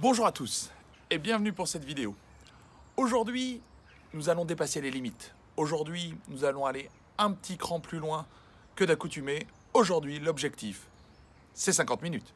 Bonjour à tous et bienvenue pour cette vidéo. Aujourd'hui, nous allons dépasser les limites. Aujourd'hui, nous allons aller un petit cran plus loin que d'accoutumée. Aujourd'hui, l'objectif, c'est 50 minutes.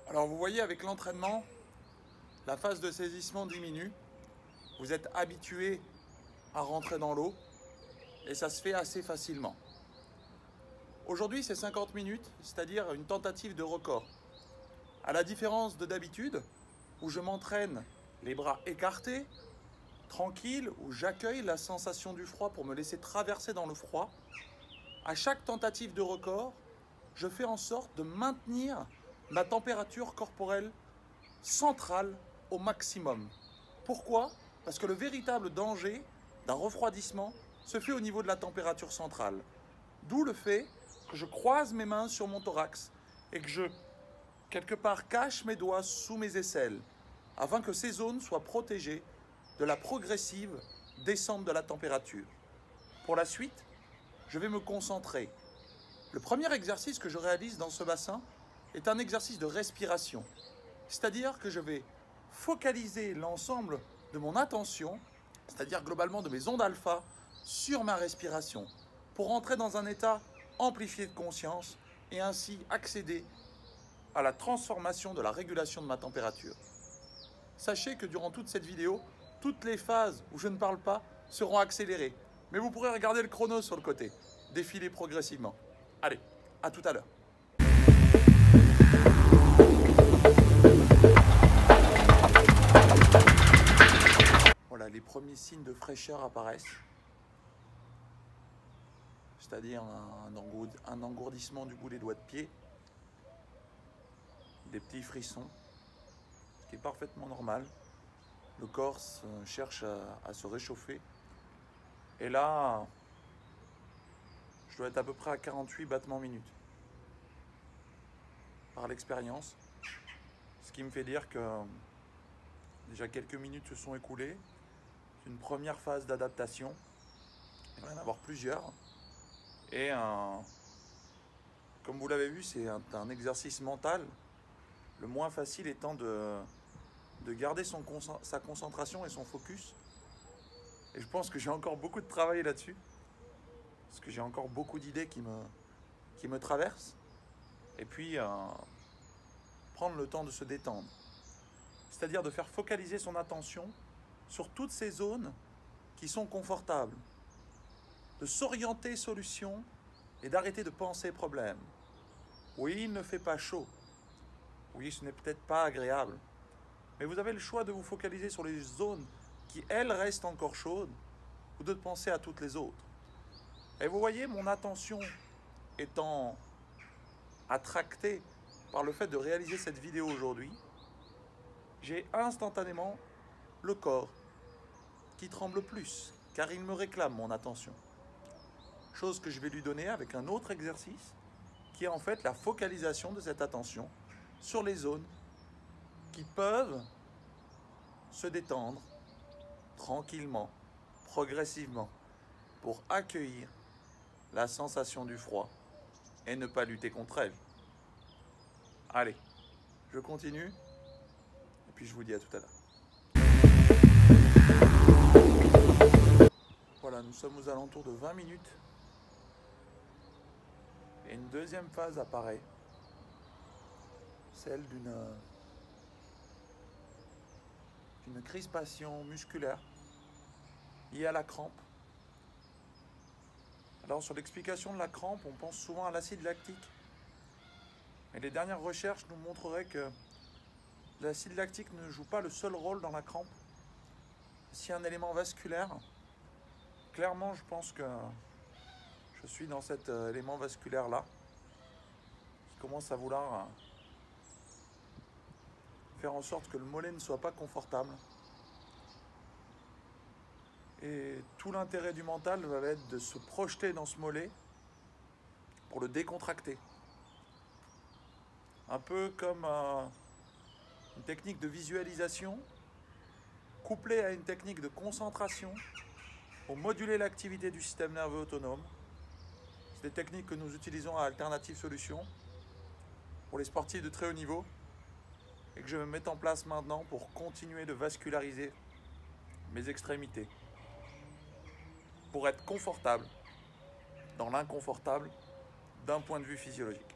Alors vous voyez, avec l'entraînement, la phase de saisissement diminue. Vous êtes habitué à rentrer dans l'eau et ça se fait assez facilement. Aujourd'hui, c'est 50 minutes, c'est-à-dire une tentative de record. À la différence de d'habitude, où je m'entraîne les bras écartés, tranquille, où j'accueille la sensation du froid pour me laisser traverser dans le froid, à chaque tentative de record, je fais en sorte de maintenir ma température corporelle centrale au maximum. Pourquoi? Parce que le véritable danger d'un refroidissement se fait au niveau de la température centrale. D'où le fait que je croise mes mains sur mon thorax et que je, quelque part, cache mes doigts sous mes aisselles afin que ces zones soient protégées de la progressive descente de la température. Pour la suite, je vais me concentrer. Le premier exercice que je réalise dans ce bassin est un exercice de respiration. C'est-à-dire que je vais focaliser l'ensemble de mon attention, c'est-à-dire globalement de mes ondes alpha, sur ma respiration, pour entrer dans un état amplifié de conscience et ainsi accéder à la transformation de la régulation de ma température. Sachez que durant toute cette vidéo, toutes les phases où je ne parle pas seront accélérées. Mais vous pourrez regarder le chrono sur le côté, défiler progressivement. Allez, à tout à l'heure. Voilà, les premiers signes de fraîcheur apparaissent. C'est-à-dire un engourdissement du bout des doigts de pied, des petits frissons, ce qui est parfaitement normal. Le corps cherche à se réchauffer. Et là, je dois être à peu près à 48 battements minutes. Par l'expérience, ce qui me fait dire que déjà quelques minutes se sont écoulées. C'est une première phase d'adaptation. Il va y en avoir plusieurs. Et comme vous l'avez vu, c'est un exercice mental. Le moins facile étant de garder sa concentration et son focus. Et je pense que j'ai encore beaucoup de travail là-dessus. Parce que j'ai encore beaucoup d'idées qui me traversent. Et puis, prendre le temps de se détendre. C'est-à-dire de faire focaliser son attention sur toutes ces zones qui sont confortables. De s'orienter solution et d'arrêter de penser problème. Oui, il ne fait pas chaud. Oui, ce n'est peut-être pas agréable. Mais vous avez le choix de vous focaliser sur les zones qui, elles, restent encore chaudes ou de penser à toutes les autres. Et vous voyez, mon attention étant attractée par le fait de réaliser cette vidéo aujourd'hui, j'ai instantanément le corps qui tremble plus, car il me réclame mon attention. Chose que je vais lui donner avec un autre exercice, qui est en fait la focalisation de cette attention sur les zones qui peuvent se détendre tranquillement, progressivement, pour accueillir la sensation du froid et ne pas lutter contre elle. Allez, je continue et puis je vous dis à tout à l'heure. Voilà, nous sommes aux alentours de 20 minutes et une deuxième phase apparaît, celle d'une crispation musculaire liée à la crampe. Alors sur l'explication de la crampe, on pense souvent à l'acide lactique. Mais les dernières recherches nous montreraient que l'acide lactique ne joue pas le seul rôle dans la crampe. Ici un élément vasculaire. Clairement, je pense que je suis dans cet élément vasculaire là, qui commence à vouloir faire en sorte que le mollet ne soit pas confortable. Et tout l'intérêt du mental va être de se projeter dans ce mollet pour le décontracter. Un peu comme une technique de visualisation couplée à une technique de concentration pour moduler l'activité du système nerveux autonome. C'est des techniques que nous utilisons à Alternative Solutions pour les sportifs de très haut niveau et que je vais mettre en place maintenant pour continuer de vasculariser mes extrémités. Pour être confortable dans l'inconfortable d'un point de vue physiologique.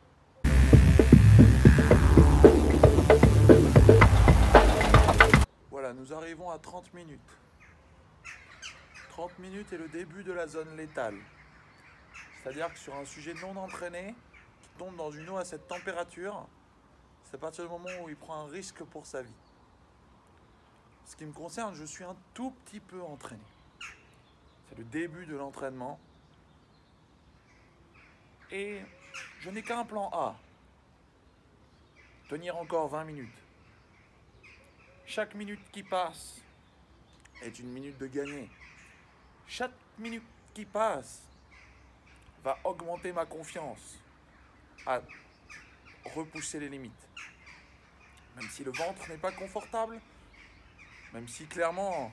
Voilà, nous arrivons à 30 minutes. 30 minutes est le début de la zone létale. C'est-à-dire que sur un sujet non entraîné, qui tombe dans une eau à cette température, c'est à partir du moment où il prend un risque pour sa vie. Ce qui me concerne, je suis un tout petit peu entraîné. C'est le début de l'entraînement. Et je n'ai qu'un plan A. Tenir encore 20 minutes. Chaque minute qui passe est une minute de gagner. Chaque minute qui passe va augmenter ma confiance à repousser les limites. Même si le ventre n'est pas confortable, même si clairement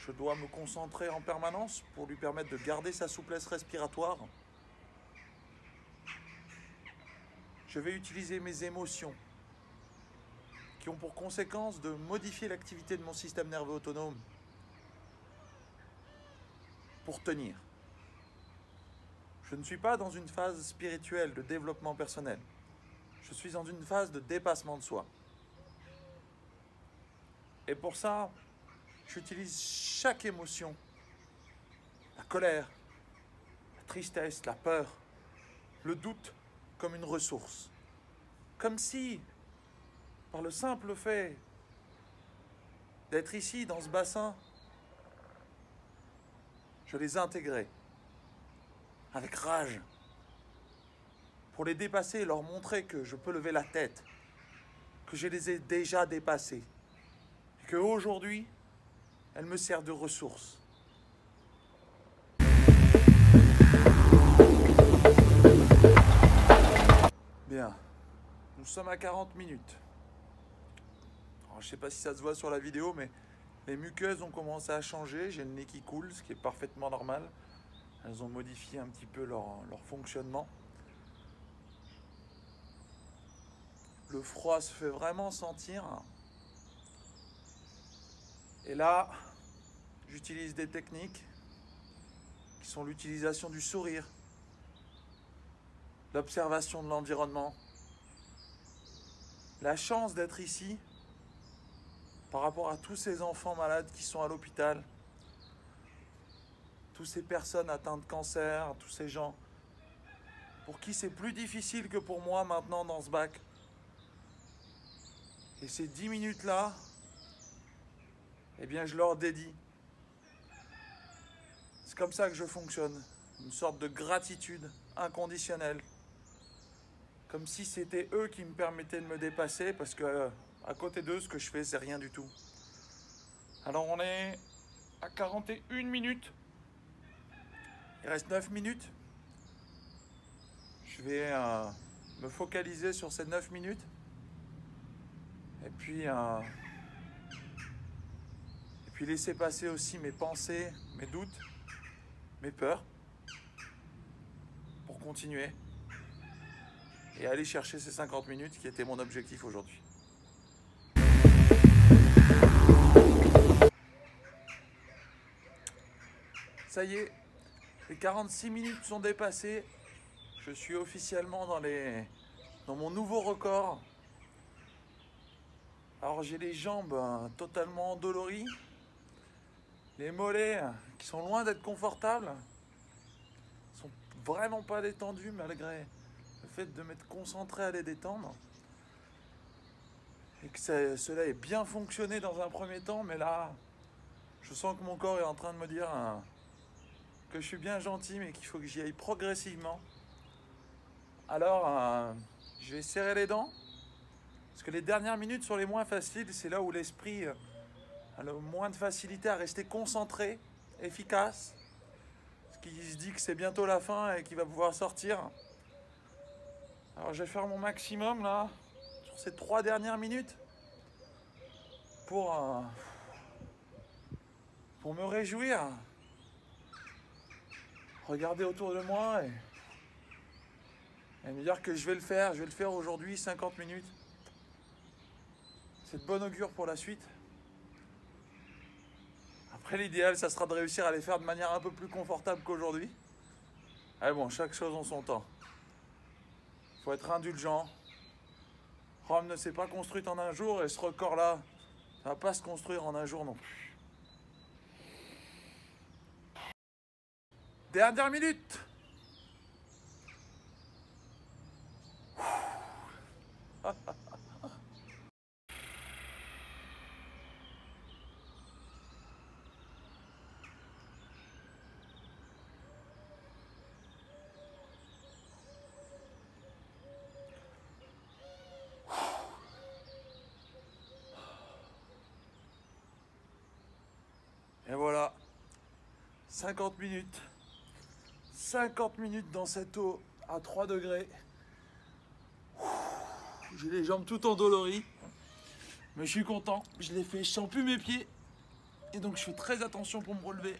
je dois me concentrer en permanence pour lui permettre de garder sa souplesse respiratoire, je vais utiliser mes émotions qui ont pour conséquence de modifier l'activité de mon système nerveux autonome pour tenir. Je ne suis pas dans une phase spirituelle de développement personnel. Je suis dans une phase de dépassement de soi. Et pour ça, j'utilise chaque émotion. La colère, la tristesse, la peur, le doute comme une ressource. Comme si, par le simple fait d'être ici, dans ce bassin, je les intégrais avec rage pour les dépasser et leur montrer que je peux lever la tête, que je les ai déjà dépassés et qu'aujourd'hui, elles me servent de ressource. Bien, nous sommes à 40 minutes. Alors, je ne sais pas si ça se voit sur la vidéo, mais les muqueuses ont commencé à changer. J'ai le nez qui coule, ce qui est parfaitement normal. Elles ont modifié un petit peu leur fonctionnement. Le froid se fait vraiment sentir. Et là, j'utilise des techniques qui sont l'utilisation du sourire, l'observation de l'environnement, la chance d'être ici par rapport à tous ces enfants malades qui sont à l'hôpital, toutes ces personnes atteintes de cancer, tous ces gens pour qui c'est plus difficile que pour moi maintenant dans ce bac. Et ces 10 minutes-là, eh bien je leur dédie. C'est comme ça que je fonctionne, une sorte de gratitude inconditionnelle. Comme si c'était eux qui me permettaient de me dépasser, parce que à côté d'eux, ce que je fais, c'est rien du tout. Alors on est à 41 minutes. Il reste 9 minutes. Je vais me focaliser sur ces 9 minutes. Et puis laisser passer aussi mes pensées, mes doutes, mes peurs, pour continuer et aller chercher ces 50 minutes qui était mon objectif aujourd'hui. Ça y est, les 46 minutes sont dépassées. Je suis officiellement dans mon nouveau record. Alors j'ai les jambes totalement endolories, les mollets qui sont loin d'être confortables, sont vraiment pas détendus malgré le fait de m'être concentré à les détendre. Et que cela ait bien fonctionné dans un premier temps, mais là, Je sens que mon corps est en train de me dire que je suis bien gentil, mais qu'il faut que j'y aille progressivement. Alors, je vais serrer les dents. Parce que les dernières minutes sont les moins faciles. C'est là où l'esprit a le moins de facilité à rester concentré, efficace. Parce qu'il se dit que c'est bientôt la fin et qu'il va pouvoir sortir. Alors, je vais faire mon maximum là, sur ces 3 dernières minutes. Pour me réjouir. Regarder autour de moi et me dire que je vais le faire aujourd'hui, 50 minutes. C'est de bon augure pour la suite. Après, l'idéal, ça sera de réussir à les faire de manière un peu plus confortable qu'aujourd'hui. Mais bon, chaque chose en son temps. Il faut être indulgent. Rome ne s'est pas construite en un jour et ce record-là, ça ne va pas se construire en un jour non plus. Dernière minute. Et voilà, 50 minutes. 50 minutes dans cette eau à 3 degrés. J'ai les jambes tout endolories. Mais je suis content, je l'ai fait, je sens plus mes pieds. Et donc je fais très attention pour me relever.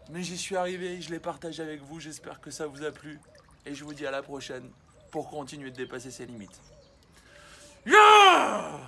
Mais j'y suis arrivé, je l'ai partagé avec vous, j'espère que ça vous a plu. Et je vous dis à la prochaine pour continuer de dépasser ses limites. Yeah!